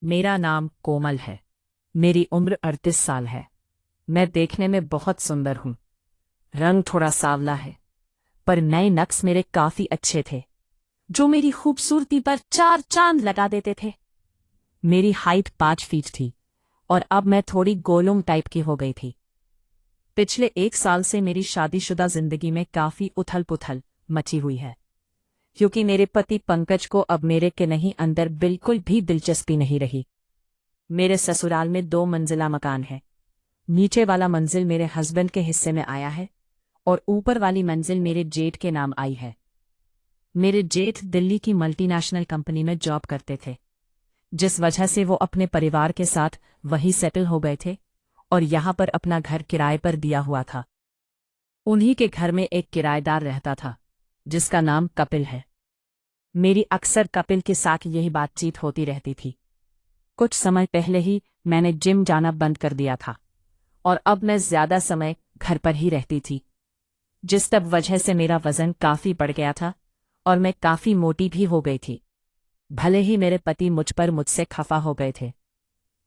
मेरा नाम कोमल है। मेरी उम्र 38 साल है। मैं देखने में बहुत सुंदर हूँ। रंग थोड़ा सांवला है, पर नए नक्श मेरे काफी अच्छे थे, जो मेरी खूबसूरती पर चार चांद लगा देते थे। मेरी हाइट 5 फीट थी और अब मैं थोड़ी गोलुम टाइप की हो गई थी। पिछले 1 साल से मेरी शादीशुदा जिंदगी में काफी उथल पुथल मची हुई है, क्योंकि मेरे पति पंकज को अब मेरे के नहीं अंदर बिल्कुल भी दिलचस्पी नहीं रही। मेरे ससुराल में 2 मंजिला मकान है। नीचे वाला मंजिल मेरे हस्बैंड के हिस्से में आया है और ऊपर वाली मंजिल मेरे जेठ के नाम आई है। मेरे जेठ दिल्ली की मल्टीनेशनल कंपनी में जॉब करते थे, जिस वजह से वो अपने परिवार के साथ वहीं सेटल हो गए थे और यहाँ पर अपना घर किराए पर दिया हुआ था। उन्हीं के घर में एक किराएदार रहता था, जिसका नाम कपिल है। मेरी अक्सर कपिल के साथ यही बातचीत होती रहती थी। कुछ समय पहले ही मैंने जिम जाना बंद कर दिया था और अब मैं ज्यादा समय घर पर ही रहती थी, जिस तब वजह से मेरा वजन काफी बढ़ गया था और मैं काफी मोटी भी हो गई थी। भले ही मेरे पति मुझ पर मुझसे खफा हो गए थे,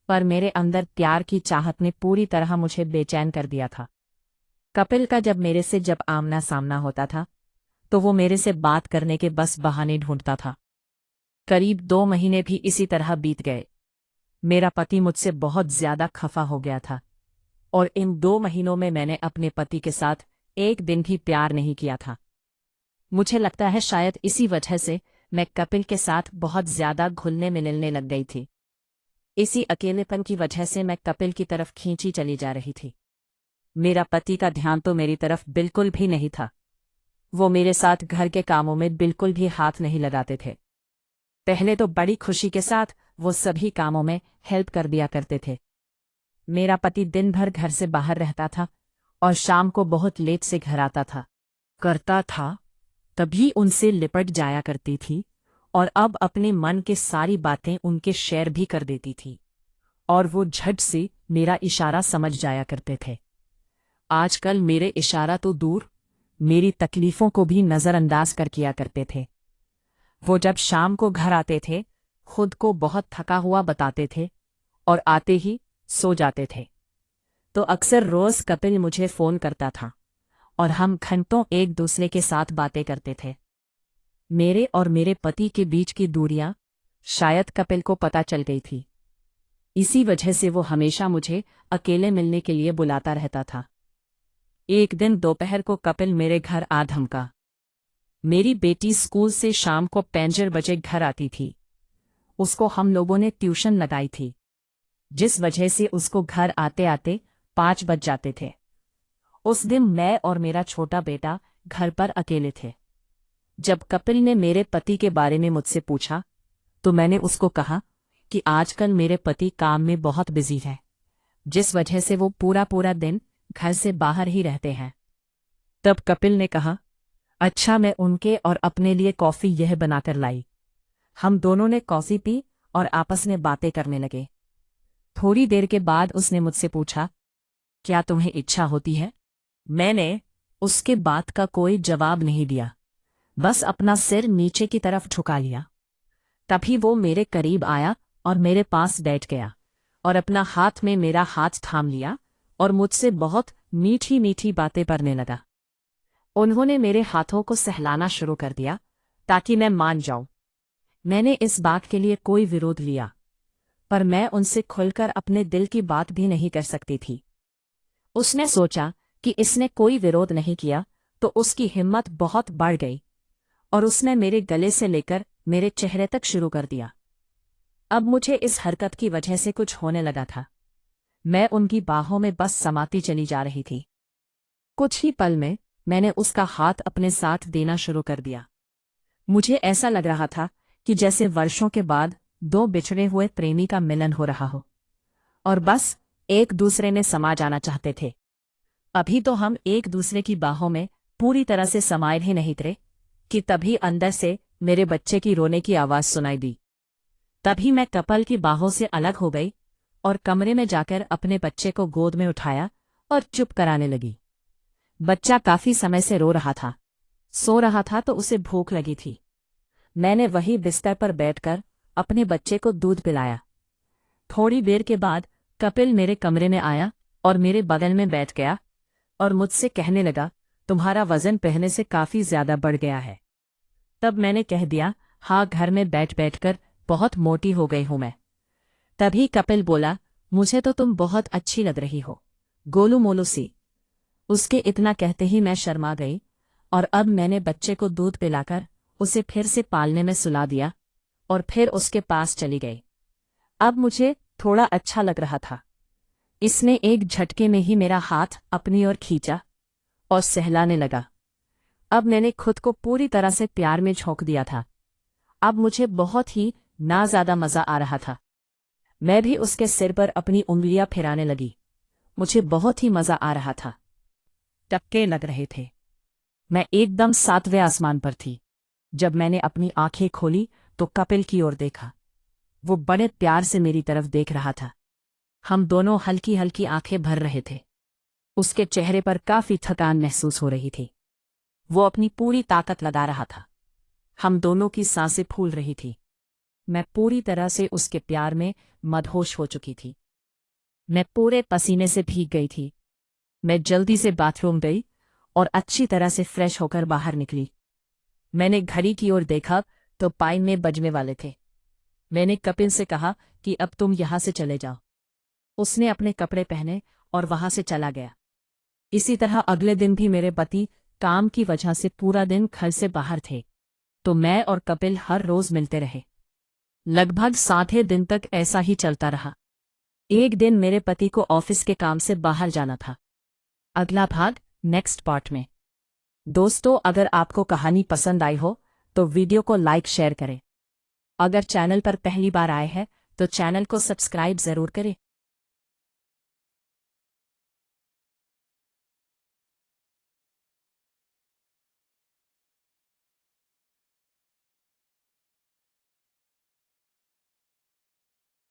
पर मेरे अंदर प्यार की चाहत ने पूरी तरह मुझे बेचैन कर दिया था। कपिल का जब आमना सामना होता था, तो वो मेरे से बात करने के बस बहाने ढूंढता था। करीब 2 महीने भी इसी तरह बीत गए। मेरा पति मुझसे बहुत ज्यादा खफा हो गया था और इन 2 महीनों में मैंने अपने पति के साथ एक दिन भी प्यार नहीं किया था। मुझे लगता है शायद इसी वजह से मैं कपिल के साथ बहुत ज्यादा घुलने मिलने लग गई थी। इसी अकेलेपन की वजह से मैं कपिल की तरफ खींची चली जा रही थी। मेरा पति का ध्यान तो मेरी तरफ बिल्कुल भी नहीं था। वो मेरे साथ घर के कामों में बिल्कुल भी हाथ नहीं लगाते थे। पहले तो बड़ी खुशी के साथ वो सभी कामों में हेल्प कर दिया करते थे। मेरा पति दिन भर घर से बाहर रहता था और शाम को बहुत लेट से घर आता था, तभी उनसे लिपट जाया करती थी और अब अपने मन के सारी बातें उनके शेयर भी कर देती थी और वो झट से मेरा इशारा समझ जाया करते थे। आजकल मेरे इशारा तो दूर, मेरी तकलीफों को भी नज़रअंदाज कर किया करते थे। वो जब शाम को घर आते थे, खुद को बहुत थका हुआ बताते थे और आते ही सो जाते थे। तो अक्सर रोज कपिल मुझे फोन करता था और हम घंटों एक दूसरे के साथ बातें करते थे। मेरे और मेरे पति के बीच की दूरियां शायद कपिल को पता चल गई थी। इसी वजह से वो हमेशा मुझे अकेले मिलने के लिए बुलाता रहता था। एक दिन दोपहर को कपिल मेरे घर आ धमका। मेरी बेटी स्कूल से शाम को 5 बजे घर आती थी। उसको हम लोगों ने ट्यूशन लगाई थी, जिस वजह से उसको घर आते आते 5 बज जाते थे। उस दिन मैं और मेरा छोटा बेटा घर पर अकेले थे। जब कपिल ने मेरे पति के बारे में मुझसे पूछा, तो मैंने उसको कहा कि आजकल मेरे पति काम में बहुत बिजी है, जिस वजह से वो पूरा पूरा दिन घर से बाहर ही रहते हैं। तब कपिल ने कहा, अच्छा, मैं उनके और अपने लिए कॉफी यह बनाकर लाई। हम दोनों ने कॉफी पी और आपस में बातें करने लगे। थोड़ी देर के बाद उसने मुझसे पूछा, क्या तुम्हें इच्छा होती है? मैंने उसके बात का कोई जवाब नहीं दिया, बस अपना सिर नीचे की तरफ झुका लिया। तभी वो मेरे करीब आया और मेरे पास बैठ गया और अपना हाथ में मेरा हाथ थाम लिया और मुझसे बहुत मीठी मीठी बातें करने लगा। उन्होंने मेरे हाथों को सहलाना शुरू कर दिया ताकि मैं मान जाऊं। मैंने इस बात के लिए कोई विरोध लिया, पर मैं उनसे खुलकर अपने दिल की बात भी नहीं कर सकती थी। उसने सोचा कि इसने कोई विरोध नहीं किया, तो उसकी हिम्मत बहुत बढ़ गई और उसने मेरे गले से लेकर मेरे चेहरे तक शुरू कर दिया। अब मुझे इस हरकत की वजह से कुछ होने लगा था। मैं उनकी बाहों में बस समाती चली जा रही थी। कुछ ही पल में मैंने उसका हाथ अपने साथ देना शुरू कर दिया। मुझे ऐसा लग रहा था कि जैसे वर्षों के बाद 2 बिछड़े हुए प्रेमी का मिलन हो रहा हो और बस एक दूसरे में समा जाना चाहते थे। अभी तो हम एक दूसरे की बाहों में पूरी तरह से समाये ही नहीं थे कि तभी अंदर से मेरे बच्चे की रोने की आवाज सुनाई दी। तभी मैं कपिल की बाहों से अलग हो गई और कमरे में जाकर अपने बच्चे को गोद में उठाया और चुप कराने लगी। बच्चा काफी समय से रो रहा था, सो रहा था, तो उसे भूख लगी थी। मैंने वही बिस्तर पर बैठकर अपने बच्चे को दूध पिलाया थोड़ी देर के बाद कपिल मेरे कमरे में आया और मेरे बगल में बैठ गया और मुझसे कहने लगा, तुम्हारा वजन पहले से काफी ज्यादा बढ़ गया है। तब मैंने कह दिया, हाँ, घर में बैठ बैठकर बहुत मोटी हो गई हूं मैं। तभी कपिल बोला, मुझे तो तुम बहुत अच्छी लग रही हो, गोलू मोलू सी। उसके इतना कहते ही मैं शर्मा गई और अब मैंने बच्चे को दूध पिलाकर उसे फिर से पालने में सुला दिया और फिर उसके पास चली गई। अब मुझे थोड़ा अच्छा लग रहा था। इसने एक झटके में ही मेरा हाथ अपनी ओर खींचा और सहलाने लगा। अब मैंने खुद को पूरी तरह से प्यार में झोंक दिया था। अब मुझे बहुत ही ना ज्यादा मजा आ रहा था। मैं भी उसके सिर पर अपनी उंगलियां फिराने लगी। मुझे बहुत ही मजा आ रहा था। टपके लग रहे थे। मैं एकदम 7वें आसमान पर थी। जब मैंने अपनी आंखें खोली तो कपिल की ओर देखा। वो बड़े प्यार से मेरी तरफ देख रहा था। हम दोनों हल्की हल्की आंखें भर रहे थे। उसके चेहरे पर काफी थकान महसूस हो रही थी। वो अपनी पूरी ताकत लगा रहा था। हम दोनों की सांसें फूल रही थी। मैं पूरी तरह से उसके प्यार में मदहोश हो चुकी थी। मैं पूरे पसीने से भीग गई थी। मैं जल्दी से बाथरूम गई और अच्छी तरह से फ्रेश होकर बाहर निकली। मैंने घड़ी की ओर देखा तो 5 बजने वाले थे। मैंने कपिल से कहा कि अब तुम यहां से चले जाओ। उसने अपने कपड़े पहने और वहां से चला गया। इसी तरह अगले दिन भी मेरे पति काम की वजह से पूरा दिन घर से बाहर थे, तो मैं और कपिल हर रोज मिलते रहे। लगभग 7 दिन तक ऐसा ही चलता रहा। एक दिन मेरे पति को ऑफिस के काम से बाहर जाना था। अगला भाग नेक्स्ट पार्ट में। दोस्तों, अगर आपको कहानी पसंद आई हो तो वीडियो को लाइक शेयर करें। अगर चैनल पर पहली बार आए हैं तो चैनल को सब्सक्राइब जरूर करें।